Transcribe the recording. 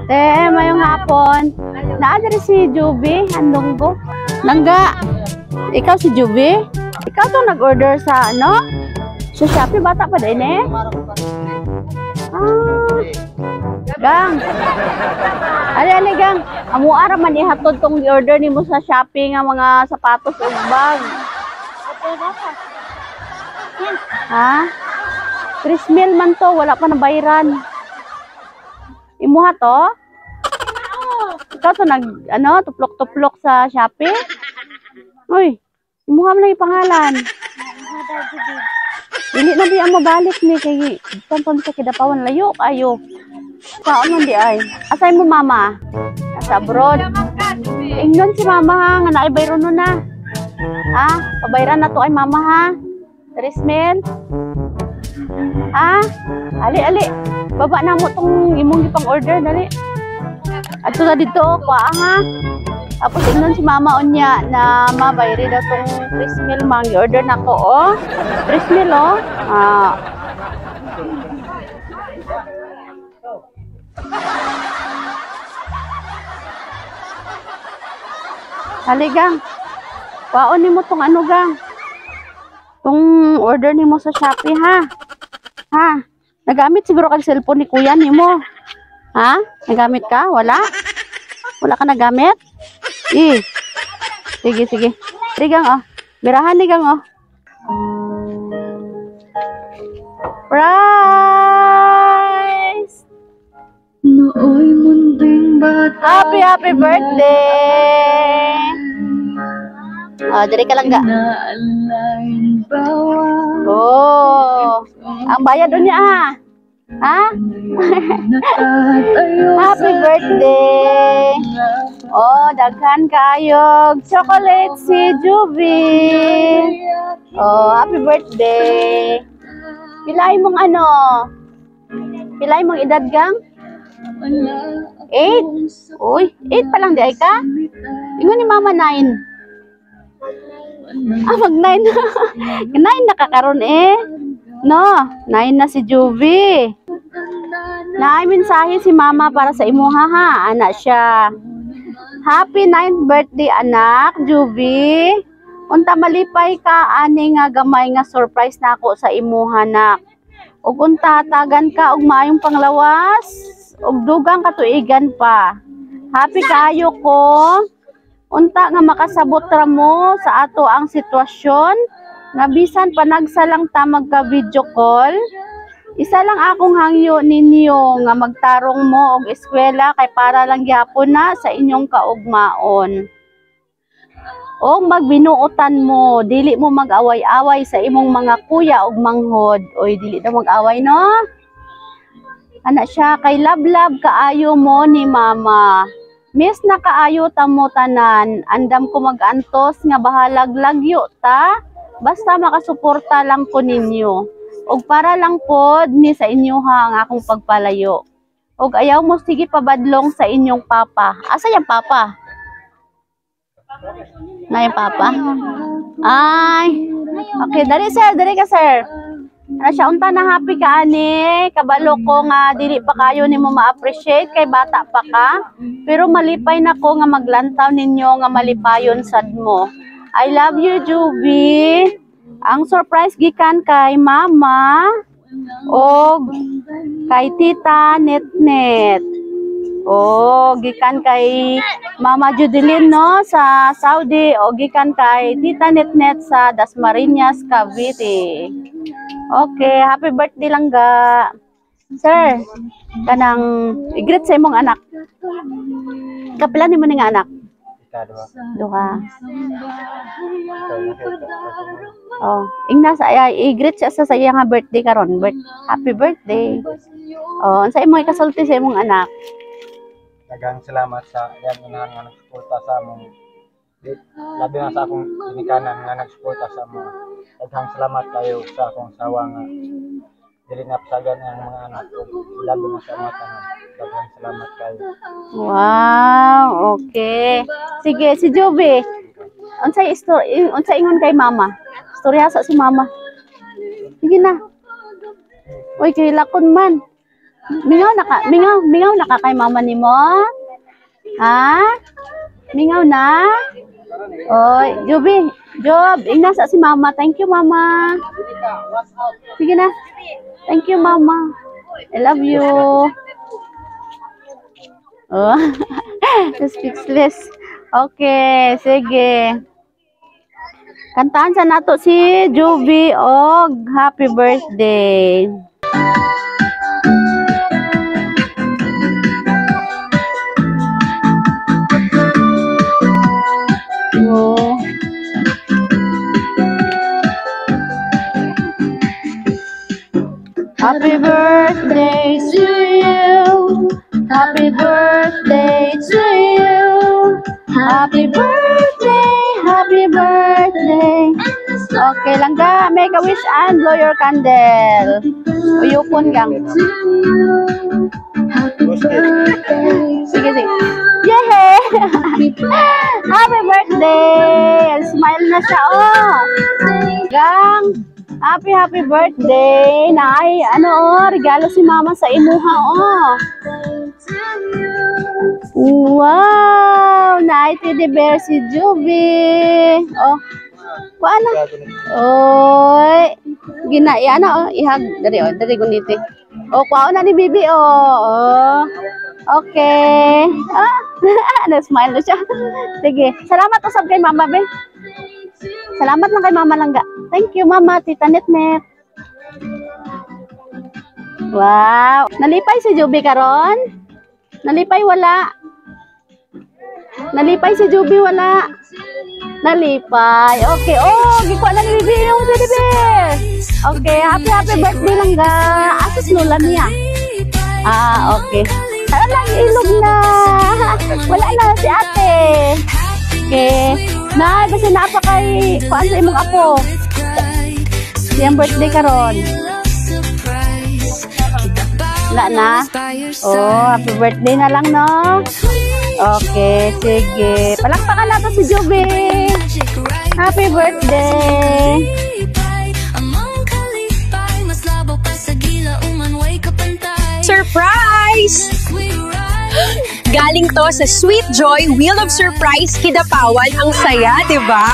Te, mayong hapon. Naadari si Juby, Handunggo. Nangga, ikaw si Juby? Ikaw to nag-order sa ano? Sa Shopee, bata pa din eh. Gang. Ali, gang. Amo ara man ihatod tong i-order nimo sa Shopee nga mga sapatos ug bag. Ha? 3,000 man to, wala pa nabayaran. Imuha to? Ikaw to nag, ano, tuplok-tuplok sa Shopee? Uy, imuha mo na yung pangalan. Dili na di ang mabalik ni kay tampon sa Kidapawan layo kayo. Saan man di ay? Asay mo mama? Sa abroad. Ingnon si mama ha, nga naibayron no na. Ha? Pabayran na to ay mama ha. 3,000. Ha? Ali. Baba na mo tong imong ipang order dali. Adto na dito, kuha ha. Tapos ingnon si mama unya na mabayri daw tong 3,000 mang i-order nako oh. 3,000 oh. Hali gang. Kuhaon nimo tong ano gang. Tong order nimo sa Shopee ha. Ha? Nagamit siguro kang cellphone ni kuya nimo. Ha? Nagamit ka? Wala? Wala ka nagamit? Sige. Sige gang oh. Birahan ni gang oh. Price! Nooy munting bata. Happy birthday! Oh, diri ka lang ga. Oh, ang bayad doon niya ha. Ha? Happy birthday! Oh, daghan kayog chocolate si Juby. Oh, happy birthday! Pilay mong ano? Pilay mong edad gang? 8? Uy, 8 pa lang di ay ka? Ingon ni mama 9. Mag 9. 9 nakakaroon eh. No, 9 na si Juby. Naay mensahe si mama para sa imuha ha. Anak siya. Happy 9th birthday anak, Juby. Unta malipay ka ani nga gamay nga surprise nako sa imuha nak. Ug unta tagan ka og maayong panglawas ug dugang katuigan pa. Happy kayo ko. Unta nga makasabot ra mo sa ato ang sitwasyon nga bisan panagsalang ta magka video call. Isa lang akong hangyo ninyo nga magtarong mo og eskwela kay para lang gyapon na sa inyong kaugmaon. O magbinuotan mo, dili mo mag-away-away sa imong mga kuya ug manghod. Oy, dili daw mag-away no? Anak siya kay love kaayo mo ni mama. Miss na kaayo ta mo tanan. Andam ko mag-antos nga bahalag lagyo ta. Basta makasuporta lang ko ninyo. Og para lang pod ni sa inyo ha ang akong pagpalayo. Og ayaw mo sige pabadlong sa inyong papa. Asa yung papa? Na yung papa? Ay. Okay, dali sir, dali ka sir. Ano siya, unta na happy ka ani. Kabalo ko nga dili pa kayo nimo ma-appreciate kay bata pa ka. Pero malipay na ko nga maglantaw ninyo nga malipayon sad mo. I love you, Juby. Ang surprise gikan kay mama o kay tita Netnet. O gikan kay mama Judeline no sa Saudi o gikan kay tita Netnet sa Dasmariñas, Cavite. Okay, happy birthday lang ga. Sir, kanang i-greet sa imong anak. Kapila nimo ni nga anak? Duha. Oh, ingna sa i-greet siya sa iya nga birthday karon. Happy birthday. Oh, unsa imong ikasulti sa imong anak? Daghang salamat sa yan inahan nga nagsuporta sa among labi na sa akong ginikanan nga nagsuporta sa among. Daghang salamat kayo sa akong sawa nga dili na pasagan ang mga anak ko. Labi na sa among tanan. Daghang salamat kayo. Wow, okay. Sige, si Juby. Unsay story, unsay ingon kay mama? Storya sa si mama. Sige na. Uy, kay lakon man. Mingaw na ka kay mama ni mo? Ha? Mingaw na? Oy, Job, inasa si mama. Thank you, mama. Sige na. Thank you, mama. I love you. Oh, speechless. Okay, sige. Kantaan sa nato si Jovi og happy birthday. Oh. Happy birthday to you. Happy birthday to you. Happy birthday, happy birthday. Okay lang ga, make a wish and blow your candle. Uyupon gang. Sige, sige. Yay! Happy birthday! Smile na siya, oh. Gang, happy birthday. Nay, regalo si mama sa imuha, oh. Wow! Nay, teddy bear si Jovi. Oh. Kuana? Oy. Ihag dari guniti. Oh, kuha na ni Bibi, oh. Okay. Na-smile na siya. Sige. Salamat usab kay mama, be. Salamat lang kay mama langga. Thank you, mama, tita Netnet. Wow. Nalipay si Jovi karon? Nalipay wala. Nalipay si Jovi wala. Nalipay. Okay. Oh, gikuha na ni Bibi yung teddy bear. Okay. Happy birthday langga. Asus lula niya. Okay. Tara lang, ilog na. Wala na si ate. Okay. Nay, basta napa kay kuan sa imong apo. Siyang birthday karon. Wala na? Oh, happy birthday na lang, no? Okay, sige. Palakpakan natin si Jovi. Happy birthday. Surprise! Galing to sa Sweet Joy Wheel of Surprise Kidapawan. Ang saya, 'di ba?